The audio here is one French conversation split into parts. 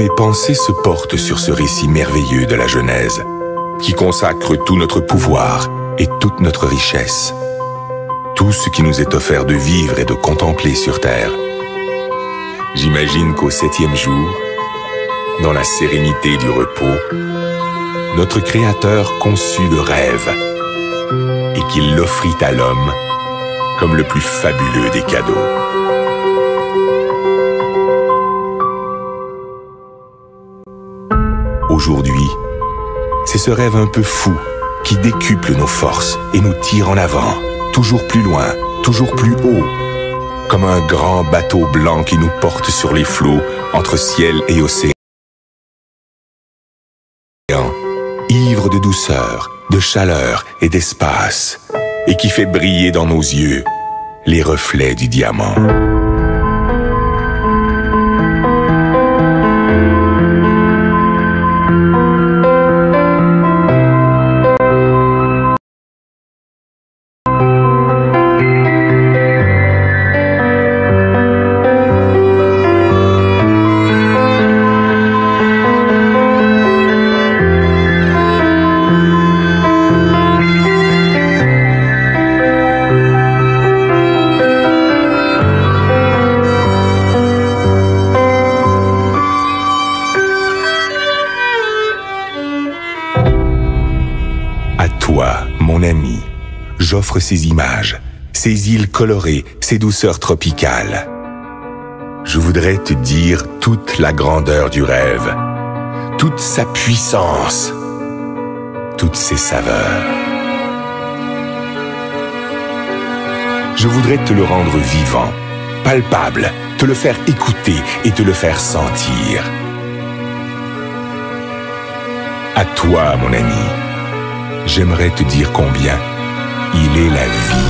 mes pensées se portent sur ce récit merveilleux de la Genèse, qui consacre tout notre pouvoir et toute notre richesse, tout ce qui nous est offert de vivre et de contempler sur terre. J'imagine qu'au 7e jour, dans la sérénité du repos, notre Créateur conçut le rêve et qu'il l'offrit à l'homme comme le plus fabuleux des cadeaux. Aujourd'hui, c'est ce rêve un peu fou qui décuple nos forces et nous tire en avant, toujours plus loin, toujours plus haut, comme un grand bateau blanc qui nous porte sur les flots entre ciel et océan, ivre de douceur, de chaleur et d'espace, et qui fait briller dans nos yeux les reflets du diamant. Mon ami, j'offre ces images, ces îles colorées, ces douceurs tropicales. Je voudrais te dire toute la grandeur du rêve, toute sa puissance, toutes ses saveurs. Je voudrais te le rendre vivant, palpable, te le faire écouter et te le faire sentir. À toi, mon ami. J'aimerais te dire combien il est la vie.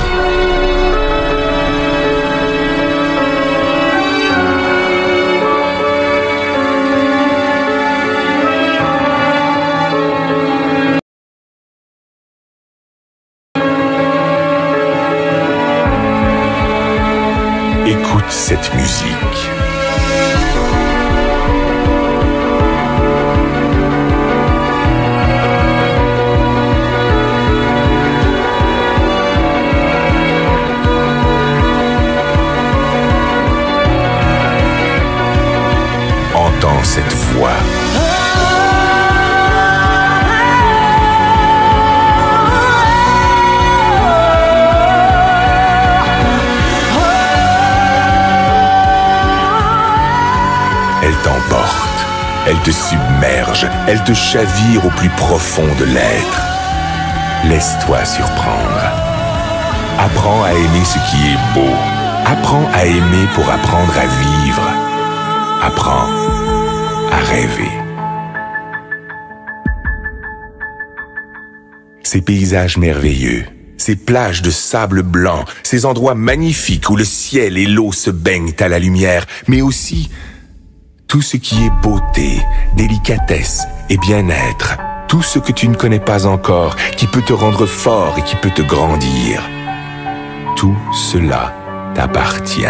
Écoute cette musique. Entends cette voix. Elle t'emporte, elle te submerge, elle te chavire au plus profond de l'être. Laisse-toi surprendre. Apprends à aimer ce qui est beau. Apprends à aimer pour apprendre à vivre. Apprends à rêver. Ces paysages merveilleux, ces plages de sable blanc, ces endroits magnifiques où le ciel et l'eau se baignent à la lumière, mais aussi tout ce qui est beauté, délicatesse et bien-être, tout ce que tu ne connais pas encore, qui peut te rendre fort et qui peut te grandir. Tout cela t'appartient.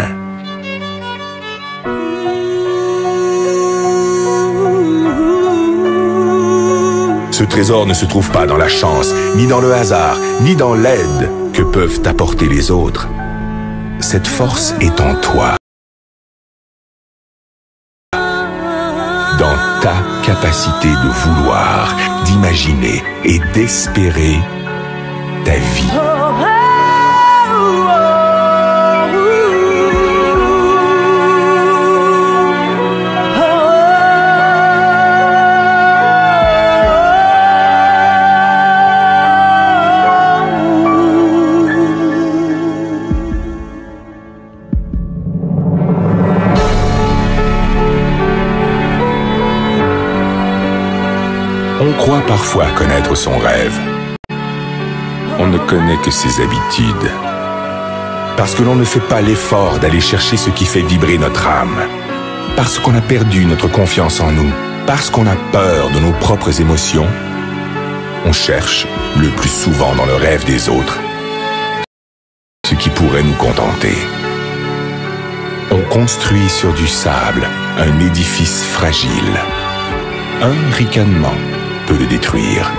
Ce trésor ne se trouve pas dans la chance, ni dans le hasard, ni dans l'aide que peuvent t'apporter les autres. Cette force est en toi, dans ta capacité de vouloir, d'imaginer et d'espérer ta vie. On croit parfois connaître son rêve. On ne connaît que ses habitudes. Parce que l'on ne fait pas l'effort d'aller chercher ce qui fait vibrer notre âme. Parce qu'on a perdu notre confiance en nous. Parce qu'on a peur de nos propres émotions. On cherche, le plus souvent dans le rêve des autres, ce qui pourrait nous contenter. On construit sur du sable un édifice fragile. Un ricanement peut le détruire.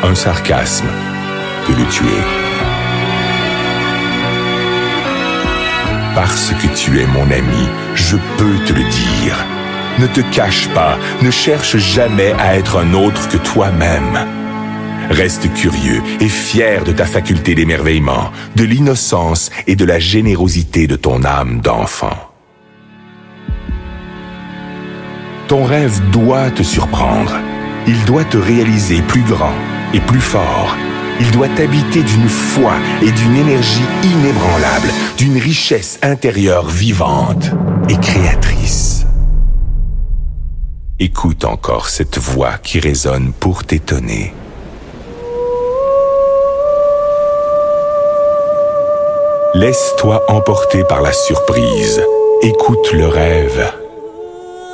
Un sarcasme peut le tuer. Parce que tu es mon ami, je peux te le dire. Ne te cache pas, ne cherche jamais à être un autre que toi-même. Reste curieux et fier de ta faculté d'émerveillement, de l'innocence et de la générosité de ton âme d'enfant. Ton rêve doit te surprendre. Il doit te réaliser plus grand et plus fort. Il doit t'habiter d'une foi et d'une énergie inébranlable, d'une richesse intérieure vivante et créatrice. Écoute encore cette voix qui résonne pour t'étonner. Laisse-toi emporter par la surprise. Écoute le rêve.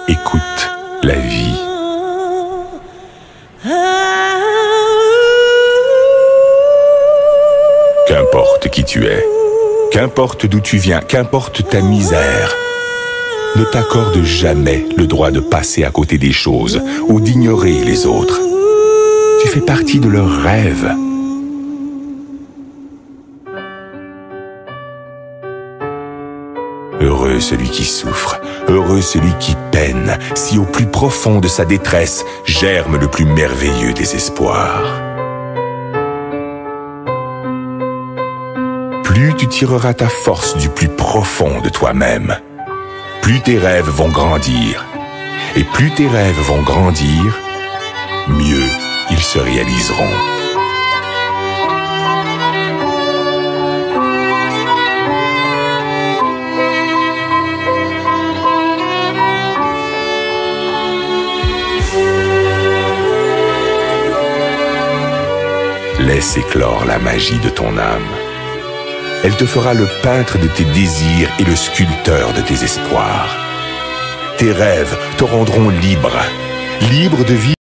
Écoute la vie. Qu'importe qui tu es, qu'importe d'où tu viens, qu'importe ta misère, ne t'accorde jamais le droit de passer à côté des choses ou d'ignorer les autres. Tu fais partie de leurs rêves. Heureux celui qui souffre, heureux celui qui peine, si au plus profond de sa détresse germe le plus merveilleux des espoirs. Plus tu tireras ta force du plus profond de toi-même, plus tes rêves vont grandir. Et plus tes rêves vont grandir, mieux ils se réaliseront. Laisse éclore la magie de ton âme. Elle te fera le peintre de tes désirs et le sculpteur de tes espoirs. Tes rêves te rendront libre, libre de vivre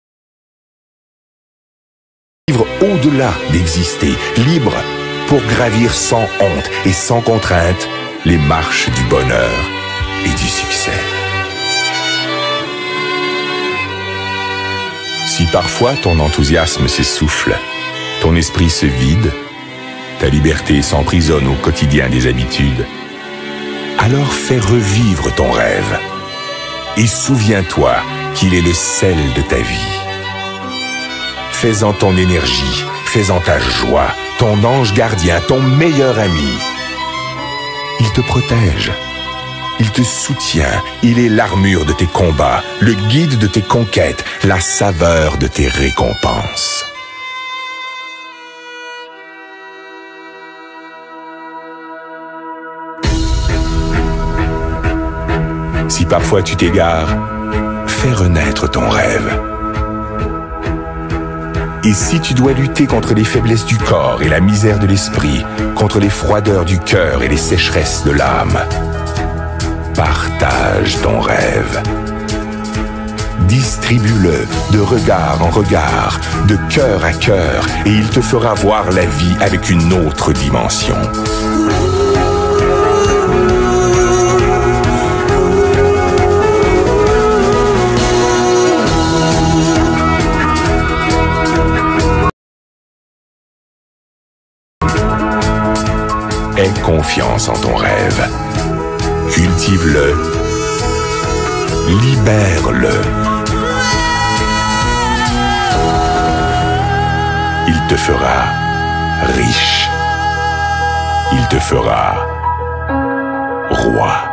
au-delà d'exister, libre pour gravir sans honte et sans contrainte les marches du bonheur et du succès. Si parfois ton enthousiasme s'essouffle, ton esprit se vide, ta liberté s'emprisonne au quotidien des habitudes, alors fais revivre ton rêve et souviens-toi qu'il est le sel de ta vie. Fais-en ton énergie, fais-en ta joie, ton ange gardien, ton meilleur ami. Il te protège, il te soutient, il est l'armure de tes combats, le guide de tes conquêtes, la saveur de tes récompenses. Si parfois tu t'égares, fais renaître ton rêve. Et si tu dois lutter contre les faiblesses du corps et la misère de l'esprit, contre les froideurs du cœur et les sécheresses de l'âme, partage ton rêve. Distribue-le de regard en regard, de cœur à cœur, et il te fera voir la vie avec une autre dimension. Aie confiance en ton rêve. Cultive-le. Libère-le. Il te fera riche. Il te fera roi.